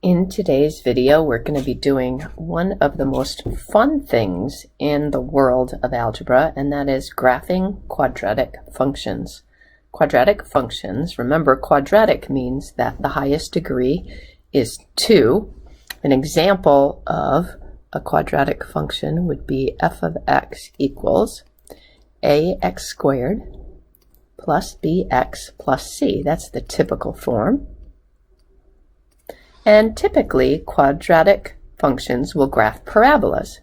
In today's video, we're going to be doing one of the most fun things in the world of algebra, and that is graphing quadratic functions. Quadratic functions, remember, quadratic means that the highest degree is 2. An example of a quadratic function would be f of x equals ax squared plus bx plus c. That's the typical form. And typically, quadratic functions will graph parabolas.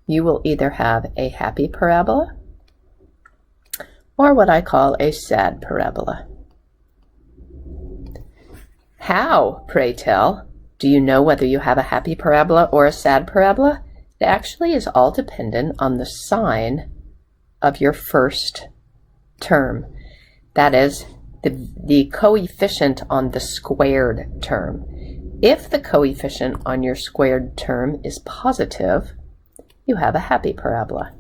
You will either have a happy parabola or what I call a sad parabola. How, pray tell, do you know whether you have a happy parabola or a sad parabola? It actually is all dependent on the sign of your first term. That is, the coefficient on the squared term. If the coefficient on your squared term is positive, you have a happy parabola,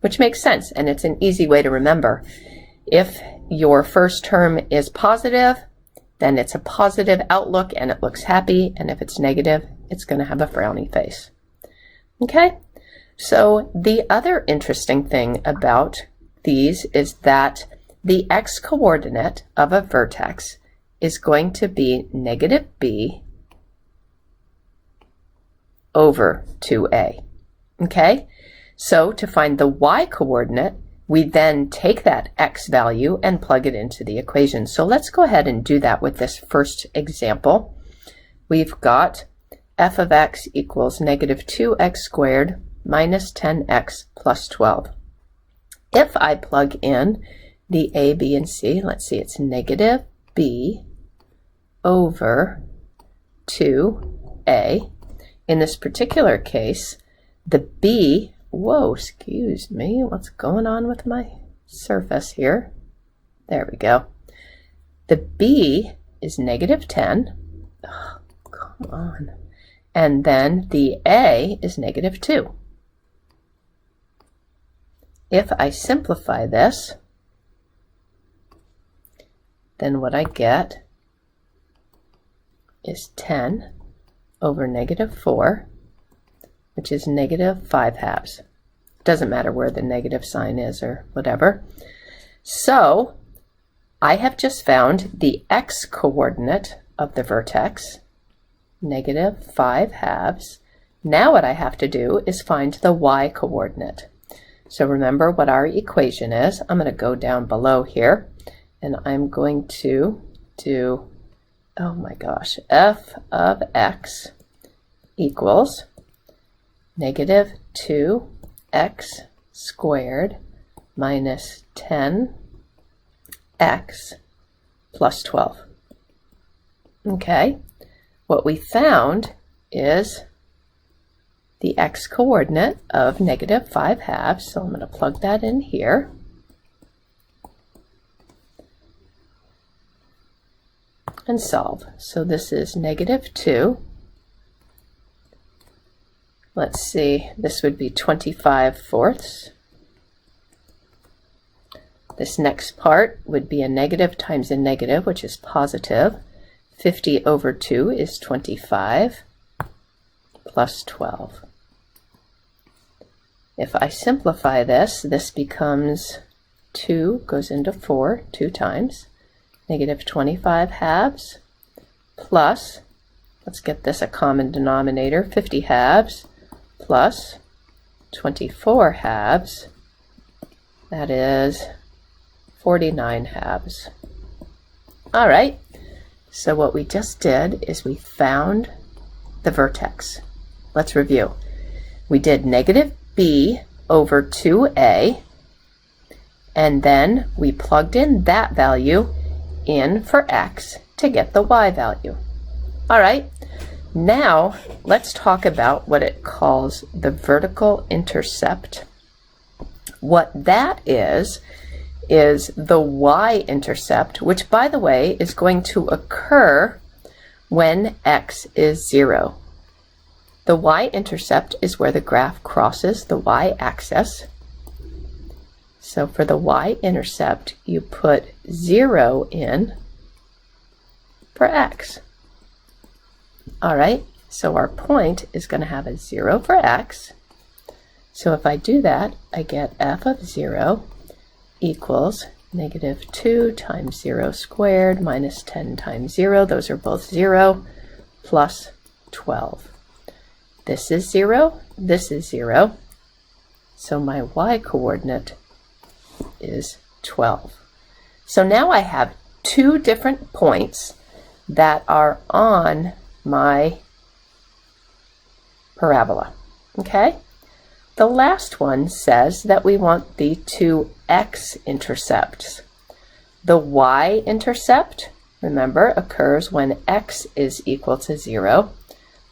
which makes sense, and it's an easy way to remember. If your first term is positive, then it's a positive outlook and it looks happy, and if it's negative, it's going to have a frowny face. Okay? So the other interesting thing about these is that the x-coordinate of a vertex is going to be negative b over 2a. Okay? So to find the y-coordinate, we then take that x value and plug it into the equation. So let's go ahead and do that with this first example. We've got f of x equals negative 2x squared minus 10x plus 12. If I plug in the a, b, and c, let's see, it's negative b over 2a. In this particular case, the b, whoa, excuse me, what's going on with my surface here? There we go. The b is negative 10. Oh, come on. And then the a is negative 2. If I simplify this, then what I get is 10 over negative 4, which is negative 5/2. Doesn't matter where the negative sign is or whatever. So I have just found the x-coordinate of the vertex, negative 5/2. Now what I have to do is find the y-coordinate. So remember what our equation is. I'm going to go down below here, and I'm going to do, oh my gosh, f of x equals negative 2x squared minus 10x plus 12. Okay, what we found is the x-coordinate of negative 5/2, so I'm going to plug that in here. And solve. So this is negative 2. Let's see, this would be 25/4. This next part would be a negative times a negative, which is positive. 50 over 2 is 25 plus 12. If I simplify this, this becomes 2 goes into 4 2 times. Negative 25/2 plus, let's get this a common denominator, 50/2 plus 24/2, that is 49/2. All right, so what we just did is we found the vertex. Let's review. We did negative b over 2a, and then we plugged in that value in for x to get the y value. All right, now let's talk about what it calls the vertical intercept. What that is the y-intercept, which, by the way, is going to occur when x is 0. The y-intercept is where the graph crosses the y-axis. So for the y-intercept, you put 0 in for x. All right, So our point is going to have a 0 for x. So if I do that, I get f of 0 equals negative 2 times 0 squared minus 10 times 0. Those are both 0 plus 12. This is 0. This is 0. So my y-coordinate is 12. So now I have two different points that are on my parabola. Okay? The last one says that we want the two x-intercepts. The y-intercept, remember, occurs when x is equal to 0.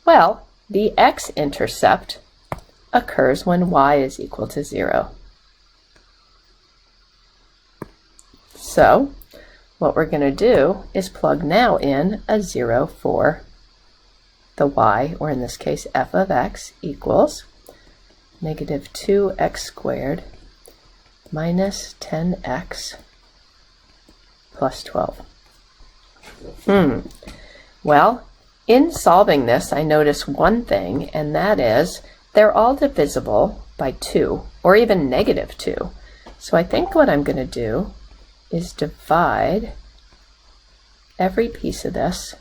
Well, the x-intercept occurs when y is equal to 0. So, what we're going to do is plug now in a 0 for the y, or in this case f of x, equals negative 2x squared minus 10x plus 12. Well, in solving this, I notice one thing, and that is they're all divisible by 2, or even negative 2. So I think what I'm going to do is divide every piece of this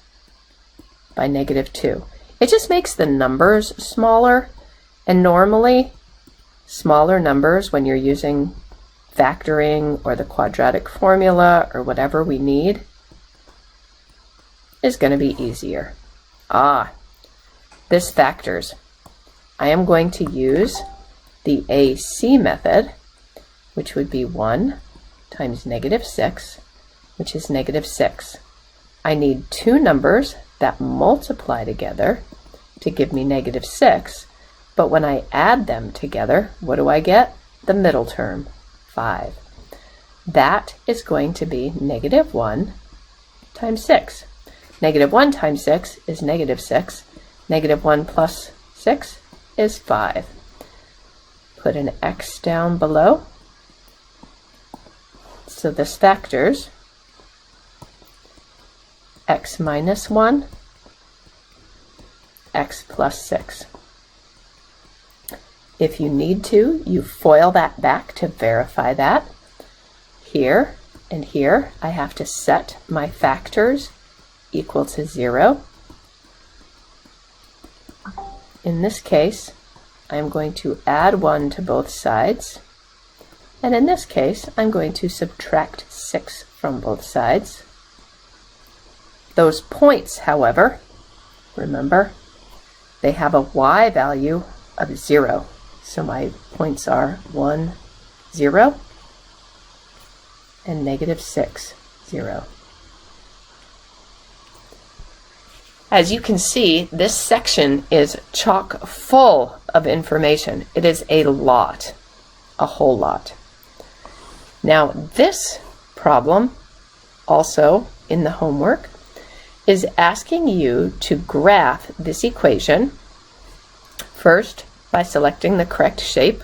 by negative 2. It just makes the numbers smaller, and normally smaller numbers, when you're using factoring or the quadratic formula or whatever we need, is going to be easier. This factors. I am going to use the AC method, which would be 1 times negative 6, which is negative 6. I need two numbers that multiply together to give me negative 6, but when I add them together, what do I get? The middle term, 5. That is going to be negative 1 times 6. Negative 1 times 6 is negative 6. Negative 1 plus 6 is 5. Put an x down below. So this factors x minus 1, x plus 6. If you need to, you FOIL that back to verify that. Here and here, I have to set my factors equal to 0. In this case, I'm going to add 1 to both sides. And in this case, I'm going to subtract 6 from both sides. Those points, however, remember, they have a y value of 0. So my points are 1, 0, and negative 6, 0. As you can see, this section is chock full of information. It is a lot, a whole lot. Now, this problem, also in the homework, is asking you to graph this equation, first by selecting the correct shape,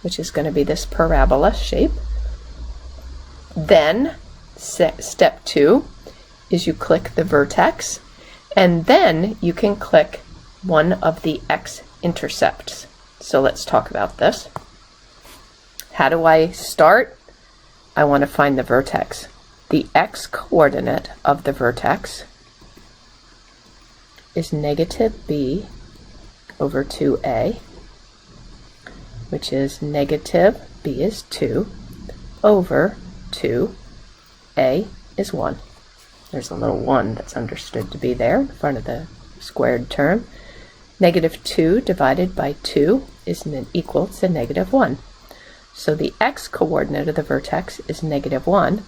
which is going to be this parabola shape. Then, step 2 is you click the vertex, and then you can click one of the x-intercepts. So let's talk about this. How do I start? I want to find the vertex. The x-coordinate of the vertex is negative b over 2a, which is negative b is 2 over 2a is 1. There's a little 1 that's understood to be there in front of the squared term. Negative 2 divided by 2 is equal to negative 1. So the x-coordinate of the vertex is negative 1.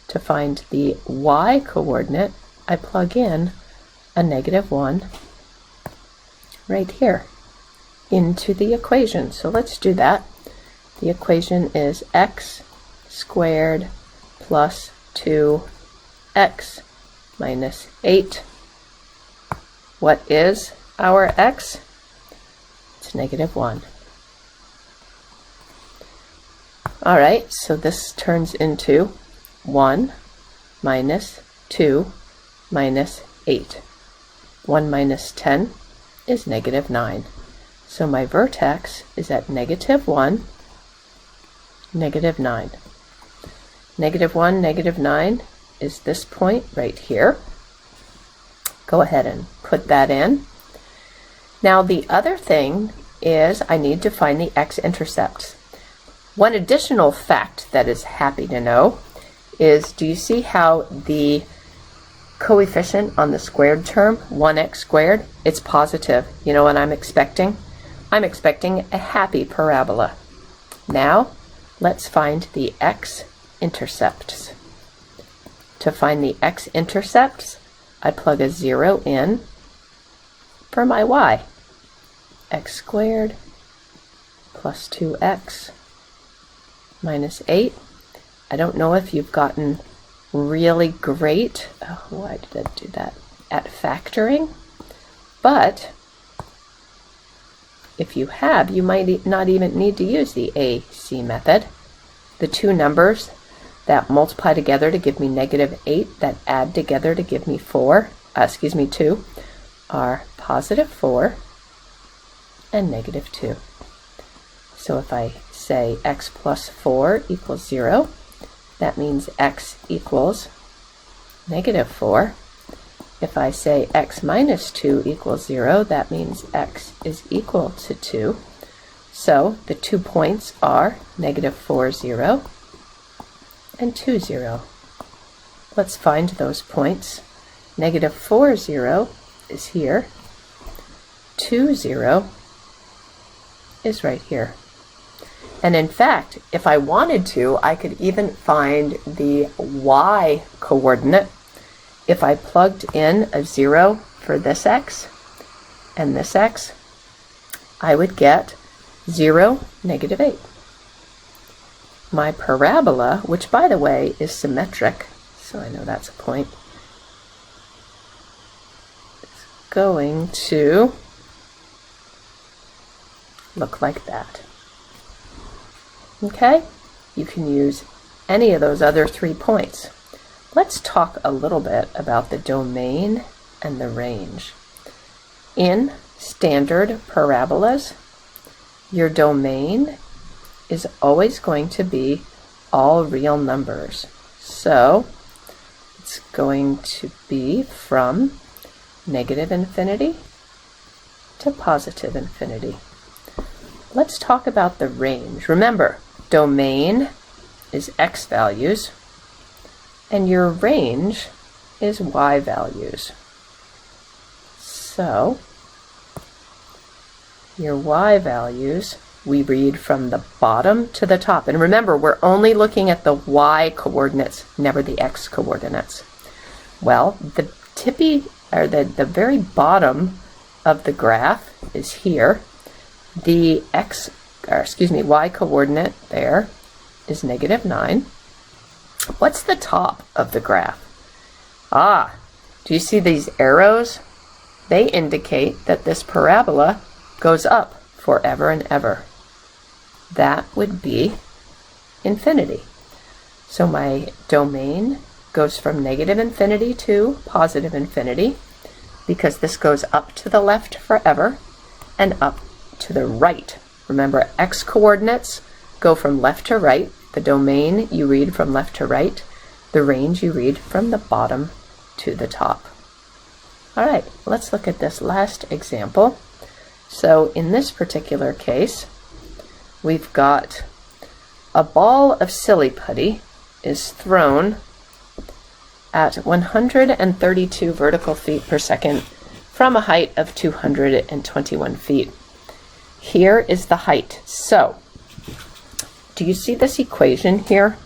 To find the y-coordinate, I plug in a negative 1 right here into the equation. So let's do that. The equation is x squared plus 2x minus 8. What is our x? It's negative 1. All right, so this turns into 1 minus 2 minus 8. 1 minus 10 is negative 9. So my vertex is at negative 1, negative 9. Negative 1, negative 9 is this point right here. Go ahead and put that in. Now the other thing is I need to find the x-intercepts. One additional fact that is happy to know is, do you see how the coefficient on the squared term, 1x squared, it's positive. You know what I'm expecting? I'm expecting a happy parabola. Now, let's find the x-intercepts. To find the x-intercepts, I plug a 0 in for my y. X squared plus 2x minus 8. I don't know if you've gotten really great, why did I do that, at factoring, but if you have, you might not even need to use the AC method. The two numbers that multiply together to give me negative 8, that add together to give me 2, are positive 4 and negative 2. So if I say x plus 4 equals 0, that means x equals negative 4. If I say x minus 2 equals 0, that means x is equal to 2. So the 2 points are negative 4, 0 and 2, 0. Let's find those points. Negative 4, 0 is here. 2, 0 is right here. And in fact, if I wanted to, I could even find the y coordinate. If I plugged in a 0 for this x and this x, I would get 0, negative 8. My parabola, which by the way is symmetric, so I know that's a point, is going to look like that. Okay, you can use any of those other 3 points. Let's talk a little bit about the domain and the range. In standard parabolas, your domain is always going to be all real numbers. So it's going to be from negative infinity to positive infinity. Let's talk about the range. Remember, domain is x values, and your range is y values. So, your y values, we read from the bottom to the top. And remember, we're only looking at the y coordinates, never the x coordinates. Well, the very bottom of the graph is here. The y coordinate there is negative 9. What's the top of the graph? Do you see these arrows? They indicate that this parabola goes up forever and ever. That would be infinity. So my domain goes from negative infinity to positive infinity, because this goes up to the left forever and up to the right. Remember, x coordinates go from left to right. The domain you read from left to right. The range you read from the bottom to the top. All right, let's look at this last example. So in this particular case, we've got a ball of silly putty is thrown at 132 vertical feet per second from a height of 221 feet. Here is the height. So, do you see this equation here?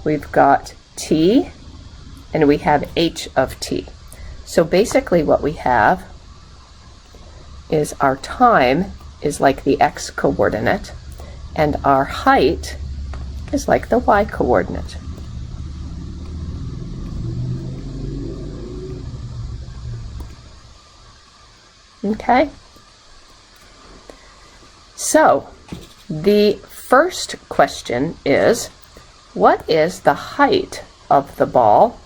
We've got t and we have h of t. So basically what we have is our time is like the x coordinate and our height is like the y coordinate. Okay? So, the first question is, what is the height of the ball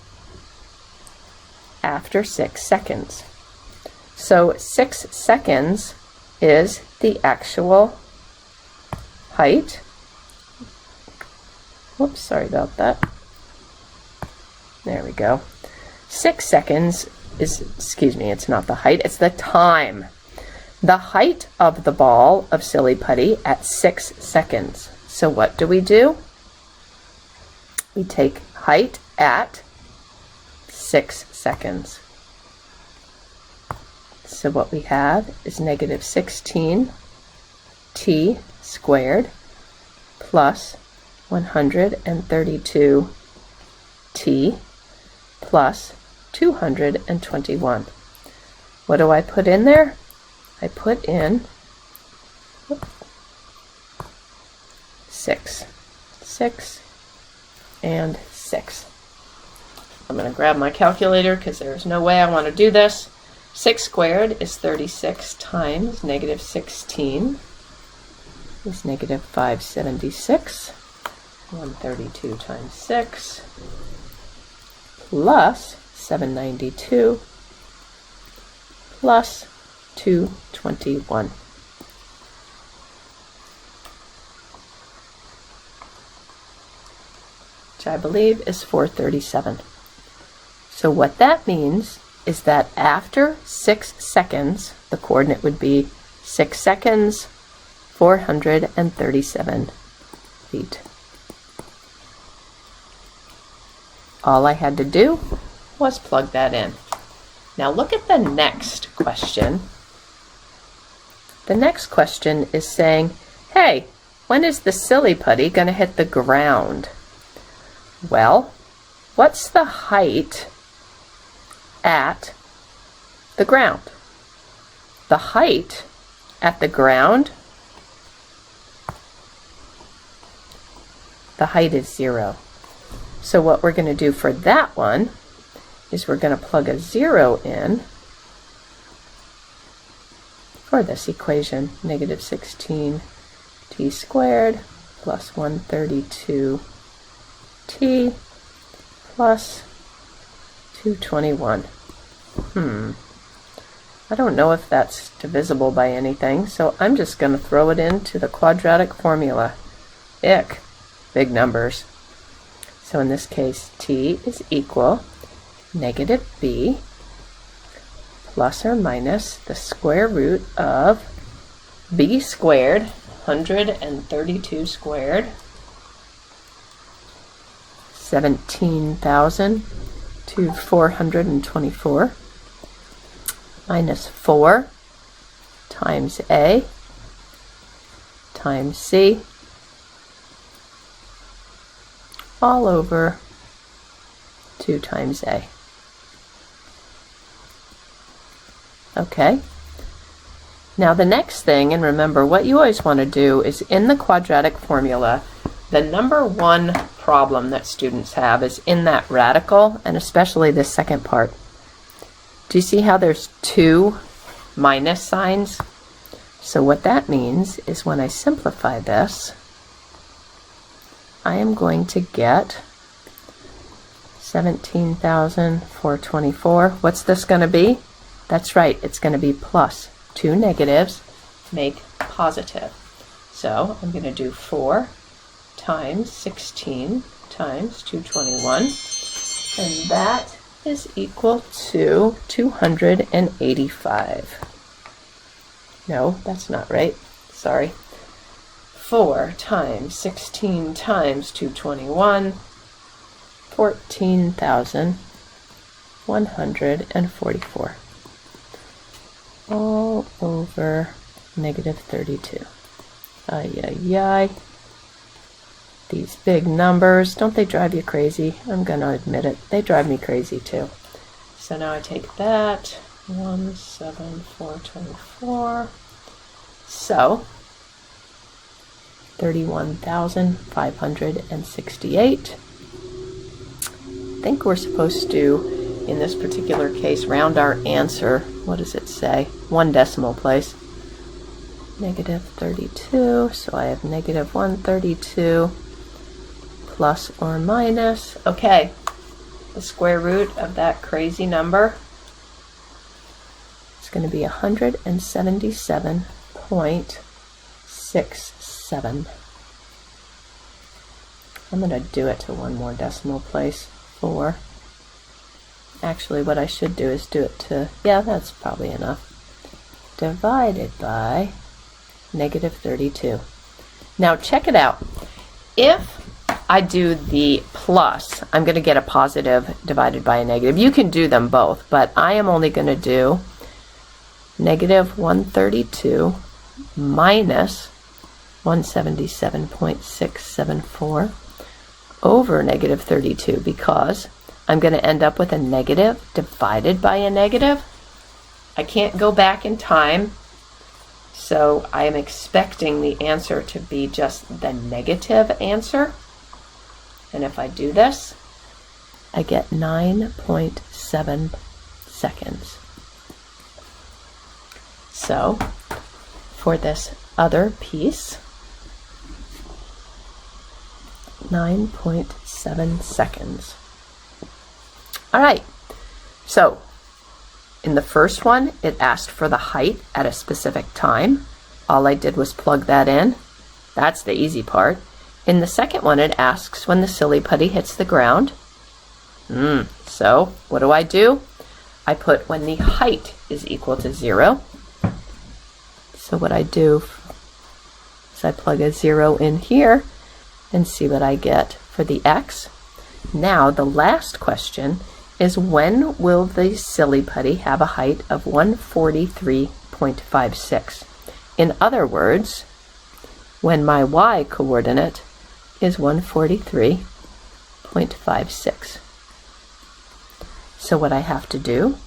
after 6 seconds. So 6 seconds is the actual height. Whoops, sorry about that. There we go. 6 seconds is, excuse me, it's not the height, it's the time. The height of the ball of silly putty at 6 seconds. So what do? We take height at 6 seconds. So what we have is negative 16 t squared plus 132 t plus 221. What do I put in there? I put in 6, 6, and 6. I'm going to grab my calculator because there's no way I want to do this. 6 squared is 36 times negative 16 is negative 576. 132 times 6 plus 792 plus 221. Which I believe is 437. So what that means is that after 6 seconds, the coordinate would be 6 seconds, 437 feet. All I had to do was plug that in. Now look at the next question. The next question is saying, hey, when is the silly putty going to hit the ground? Well, what's the height at the ground? The height at the ground, the height is 0. So what we're going to do for that one is we're going to plug a 0 in for this equation. Negative 16 t squared plus 132 t plus 221. I don't know if that's divisible by anything, so I'm just going to throw it into the quadratic formula. Ick, big numbers. So in this case, t is equal negative b plus or minus the square root of b squared, 132 squared, 17,000 to 424 minus 4 times a times c all over 2 times a. Okay. Now the next thing, and remember what you always want to do is in the quadratic formula, the number one problem that students have is in that radical, and especially this second part. Do you see how there's 2 minus signs? So what that means is when I simplify this, I am going to get 17,424. What's this going to be? That's right, it's going to be plus 2 negatives make positive. So I'm going to do 4 times 16 times 221, and that is equal to 285. No, that's not right. Sorry. 4 times 16 times 221, 14,144. All over negative 32. Ay, ay, ay. These big numbers, don't they drive you crazy? I'm going to admit it. They drive me crazy too. So now I take that, 17424. So 31,568. I think we're supposed to, in this particular case, round our answer. What does it say? 1 decimal place. Negative 32. So I have negative 132 plus or minus. Okay, the square root of that crazy number is going to be 177.67. I'm going to do it to one more decimal place, 4. Actually, what I should do is do it to, yeah, that's probably enough, divided by -32. Now check it out. If I do the plus, I'm going to get a positive divided by a negative. You can do them both, but I am only going to do -132 minus 177.674 over -32, because I'm going to end up with a negative divided by a negative. I can't go back in time, so I am expecting the answer to be just the negative answer. And if I do this, I get 9.7 seconds. So for this other piece, 9.7 seconds. All right, so in the first one, it asked for the height at a specific time. All I did was plug that in. That's the easy part. In the second one, it asks when the silly putty hits the ground. So what do? I put when the height is equal to 0. So what I do is I plug a 0 in here and see what I get for the x. Now the last question is, when will the silly putty have a height of 143.56? In other words, when my y coordinate is 143.56. So what I have to do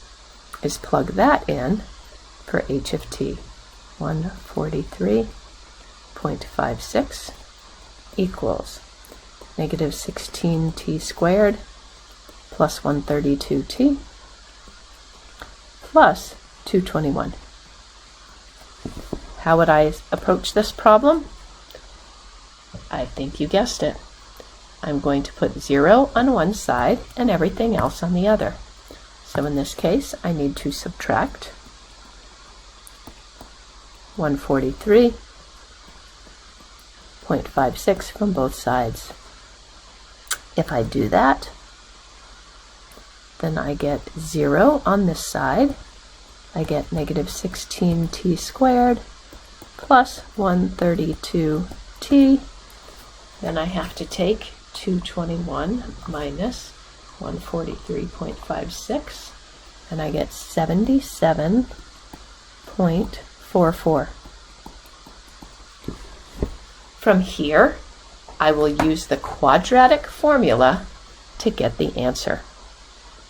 is plug that in for h of t. 143.56 equals -16t squared plus 132t plus 221. How would I approach this problem? I think you guessed it. I'm going to put 0 on one side and everything else on the other. So in this case, I need to subtract 143.56 from both sides. If I do that, then I get 0 on this side. I get -16t squared plus 132t. Then I have to take 221 minus 143.56, and I get 77.44. From here, I will use the quadratic formula to get the answer.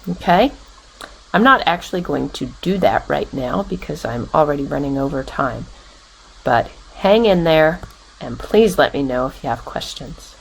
Okay? I'm not actually going to do that right now because I'm already running over time. But hang in there, and please let me know if you have questions.